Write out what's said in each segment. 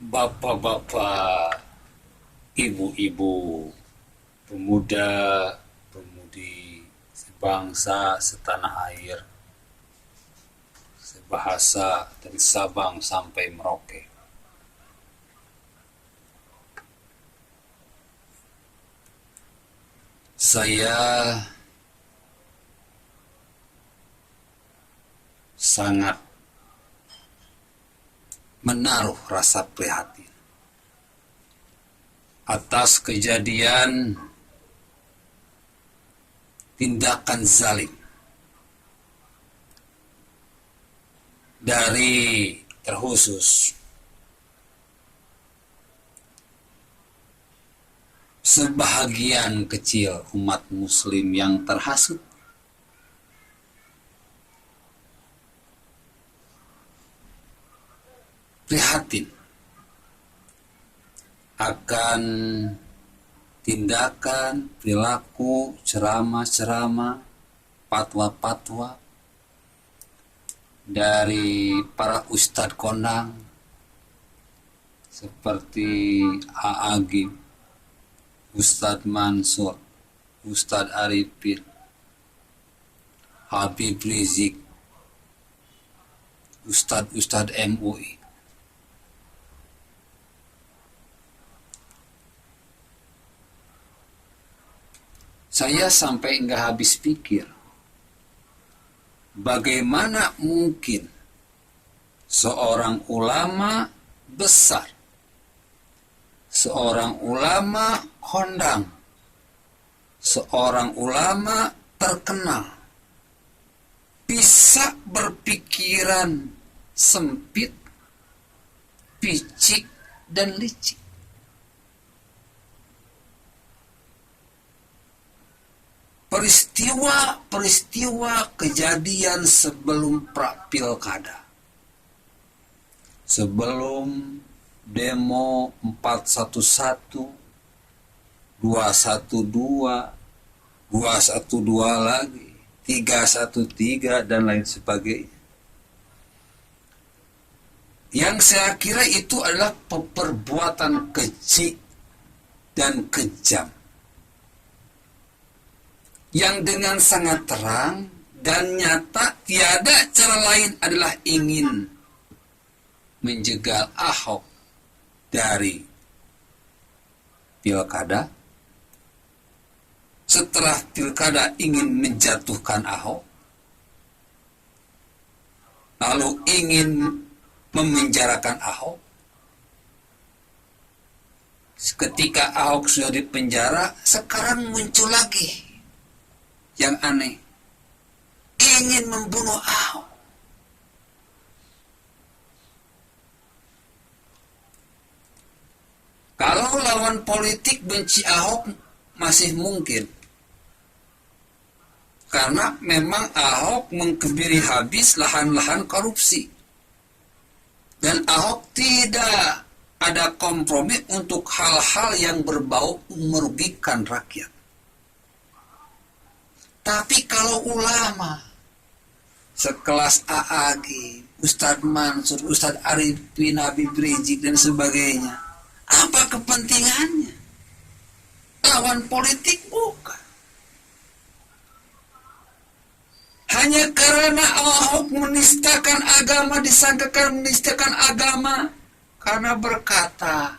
Bapak-bapak, ibu-ibu, pemuda, pemudi, sebangsa, setanah air, sebahasa dari Sabang sampai Merauke. Saya sangat menaruh rasa prihatin atas kejadian tindakan zalim dari terkhusus sebahagian kecil umat muslim yang terhasut prihatin akan tindakan, perilaku, ceramah-ceramah, fatwa-fatwa dari para ustadz kondang seperti A'agim, Ustadz Mansur, Ustadz Arifin, Habib Rizik, Ustadz MUI. Saya sampai nggak habis pikir, bagaimana mungkin seorang ulama besar, seorang ulama kondang, seorang ulama terkenal bisa berpikiran sempit, picik, dan licik. Peristiwa kejadian sebelum pra-pilkada, sebelum demo 411, 212, 212 lagi, 313 dan lain sebagainya. Yang saya kira itu adalah perbuatan keji dan kejam, yang dengan sangat terang dan nyata tiada cara lain adalah ingin menjegal Ahok dari pilkada. Setelah pilkada ingin menjatuhkan Ahok, lalu ingin memenjarakan Ahok. Ketika Ahok sudah dipenjara, sekarang muncul lagi yang aneh, ingin membunuh Ahok. Kalau lawan politik benci Ahok masih mungkin, karena memang Ahok mengkebiri habis lahan-lahan korupsi, dan Ahok tidak ada kompromi untuk hal-hal yang berbau merugikan rakyat. Tapi kalau ulama sekelas A'agim, Ustadz Mansur, Ustadz Arifin, Habib Rizik dan sebagainya, apa kepentingannya? Lawan politik bukan. Hanya karena Ahok menistakan agama, disangkakan menistakan agama karena berkata,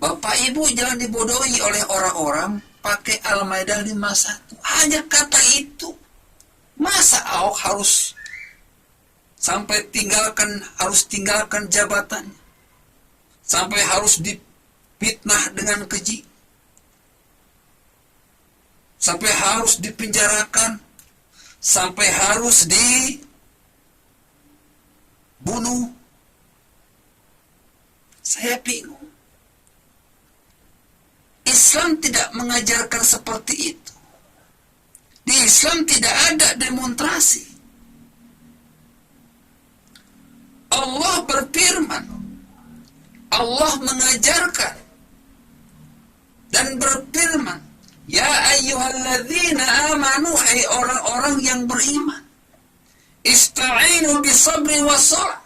Bapak Ibu jangan dibodohi oleh orang-orang pakai Al-Maidah 51. Hanya kata itu. Masa Ahok harus tinggalkan jabatannya? Sampai harus difitnah dengan keji? Sampai harus dipenjarakan? Sampai harus dibunuh? Saya bingung. Islam tidak mengajarkan seperti itu. Di Islam tidak ada demonstrasi. Allah berfirman, Allah mengajarkan dan berfirman, Ya ayyuhalladzina amanu, hai orang-orang yang beriman, ista'inu bisabri wassalah,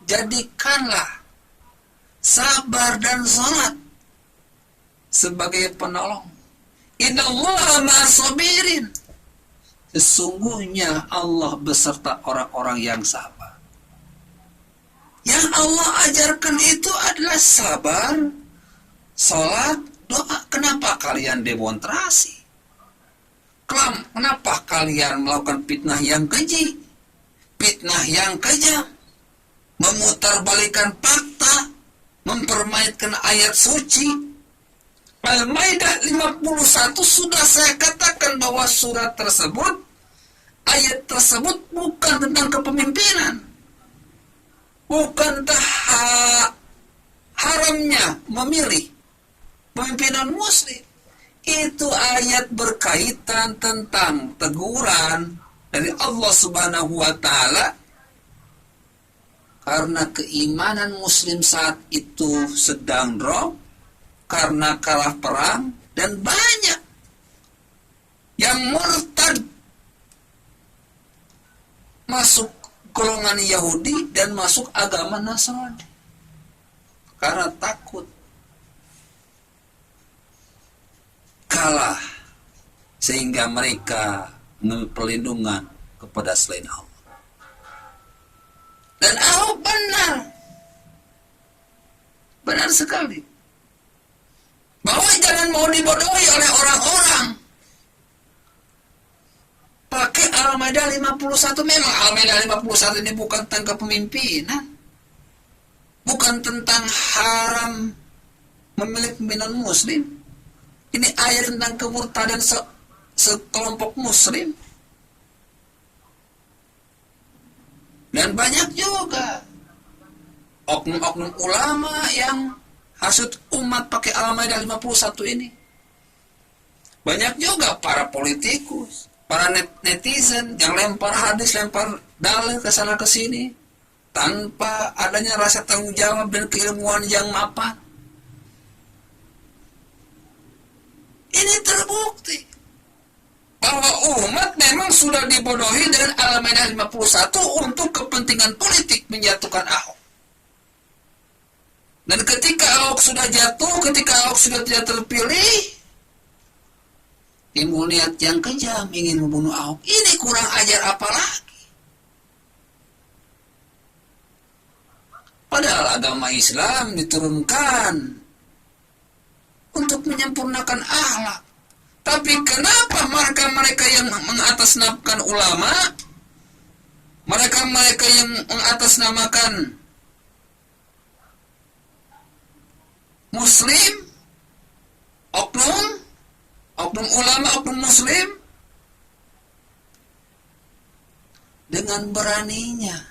jadikanlah sabar dan salat sebagai penolong. Innallaha ma'as-sabirin. Sesungguhnya Allah beserta orang-orang yang sabar. Yang Allah ajarkan itu adalah sabar, salat, doa. Kenapa kalian demonstrasi? Kenapa kalian melakukan fitnah yang keji? Fitnah yang kejam, memutarbalikkan fakta, mempermainkan ayat suci. Al-Maidah 51 sudah saya katakan bahwa surat tersebut, ayat tersebut bukan tentang kepemimpinan, bukan haramnya memilih pemimpinan muslim. Itu ayat berkaitan tentang teguran dari Allah Subhanahu wa Ta'ala karena keimanan muslim saat itu sedang drop karena kalah perang, dan banyak yang murtad masuk golongan Yahudi dan masuk agama Nasrani karena takut kalah, sehingga mereka mengambil perlindungan kepada selain Allah. Dan Ahok benar sekali bahwa jangan mau dibodohi oleh orang-orang. Pakai Al-Maidah 51, memang Al-Maidah 51 ini bukan tentang kepemimpinan, bukan tentang haram memilih pimpinan muslim. Ini ayat tentang kemurtadan sekelompok muslim. Dan banyak juga oknum-oknum ulama yang hasut umat pakai Al-Maidah 51 ini. Banyak juga para politikus, para netizen yang lempar hadis, lempar dalil ke sana ke sini tanpa adanya rasa tanggung jawab dan keilmuan yang mapan. Ini terbukti bahwa umat memang sudah dibodohi dengan Al-Maidah 51 untuk kepentingan politik menjatuhkan Ahok. Dan ketika Ahok sudah jatuh, ketika Ahok sudah tidak terpilih, timbul niat yang kejam ingin membunuh Ahok. Ini kurang ajar apa lagi? Padahal agama Islam diturunkan untuk menyempurnakan akhlak. Tapi kenapa mereka yang mengatasnamakan ulama, mereka yang mengatasnamakan muslim, oknum ulama, oknum muslim, dengan beraninya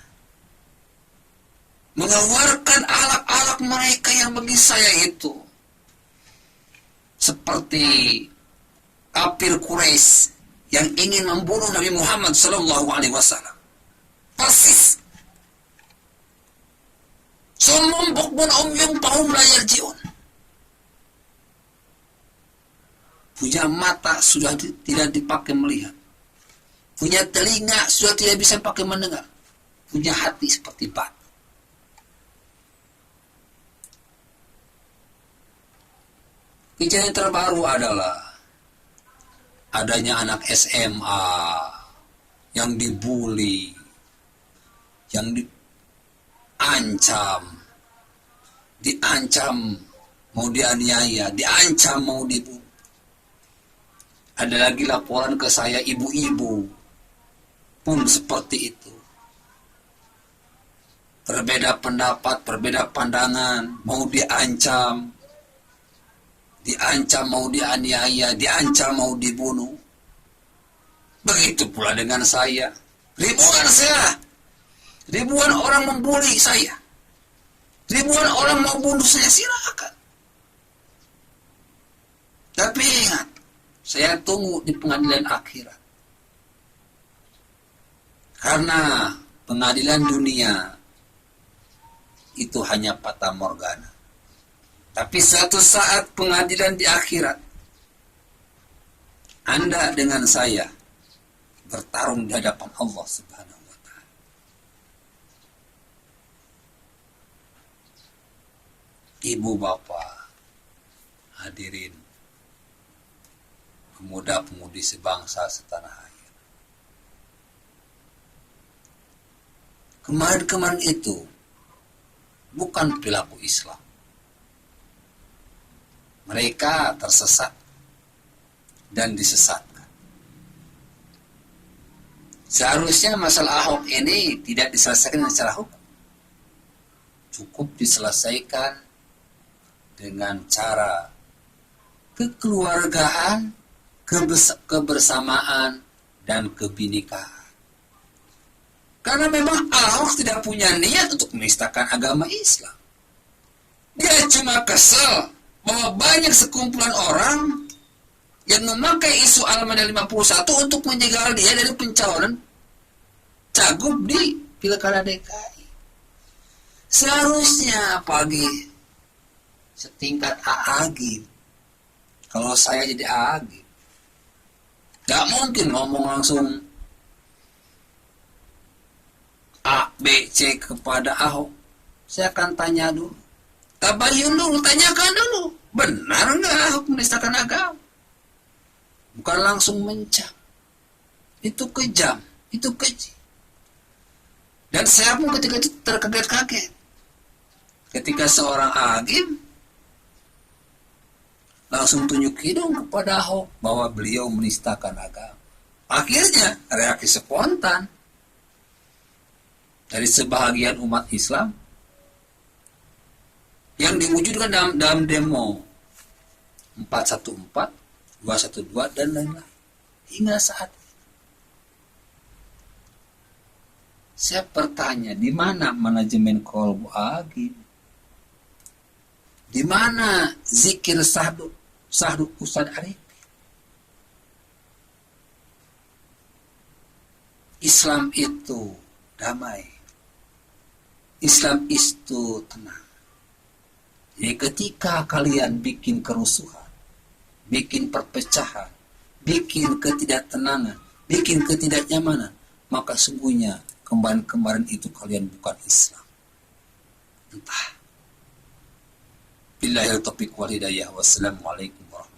mengeluarkan alat-alat mereka yang bagi saya itu seperti kafir Quraisy yang ingin membunuh Nabi Muhammad SAW. Persis. Sumum bukmun umyum fahum la yarji'un. Punya mata sudah tidak dipakai melihat. Punya telinga sudah tidak bisa pakai mendengar. Punya hati seperti batu. Kejadian terbaru adalah adanya anak SMA yang dibully, yang diancam mau dianiaya, diancam mau dibunuh. Ada lagi laporan ke saya, ibu-ibu pun seperti itu. Berbeda pendapat, berbeda pandangan, mau diancam mau dianiaya, diancam mau dibunuh. Begitu pula dengan saya. Ribuan orang membuli saya. Ribuan orang mau bunuh saya, silakan. Tapi ingat, saya tunggu di pengadilan akhirat. Karena pengadilan dunia itu hanya fata morgana. Tapi suatu saat pengadilan di akhirat, Anda dengan saya bertarung di hadapan Allah Subhanahu wa Ta'ala. Ibu bapak, hadirin, pemuda-pemudi sebangsa setanah air. Kemarin-kemarin itu bukan perilaku Islam. Mereka tersesat dan disesatkan. Seharusnya masalah Ahok ini tidak diselesaikan secara hukum. Cukup diselesaikan dengan cara kekeluargaan, kebersamaan, dan kebinekaan. Karena memang Ahok tidak punya niat untuk menistakan agama Islam. Dia cuma kesel bahwa banyak sekumpulan orang yang memakai isu Al-Maidah 51 untuk menjegal dia dari pencalonan cagup di Pilkada DKI. Seharusnya apalagi setingkat AAG. Kalau saya jadi AAG, gak mungkin ngomong langsung A, B, C kepada Ahok. Saya akan tanya dulu. Tabayun dulu, tanyakan dulu. Benar nggak Ahok menistakan agama? Bukan langsung mencap. Itu kejam, itu keji. Dan saya pun ketika itu terkaget-kaget. Ketika seorang hakim langsung tunjuk hidung kepada Ahok bahwa beliau menistakan agama. Akhirnya reaksi spontan dari sebahagian umat Islam yang diwujudkan dalam demo 414, 212 dan lain-lain hingga saat ini. Saya bertanya, di mana manajemen Kolbu Agim? Di mana zikir sahdu Ustadz Arifin? Islam itu damai. Islam itu tenang. Jadi ketika kalian bikin kerusuhan, bikin perpecahan, bikin ketidaktenangan, bikin ketidaknyamanan, maka sungguhnya kemarin-kemarin itu kalian bukan Islam. Entah. Billahil taufiq wal hidayah. Wassalamualaikum warahmatullahi wabarakatuh.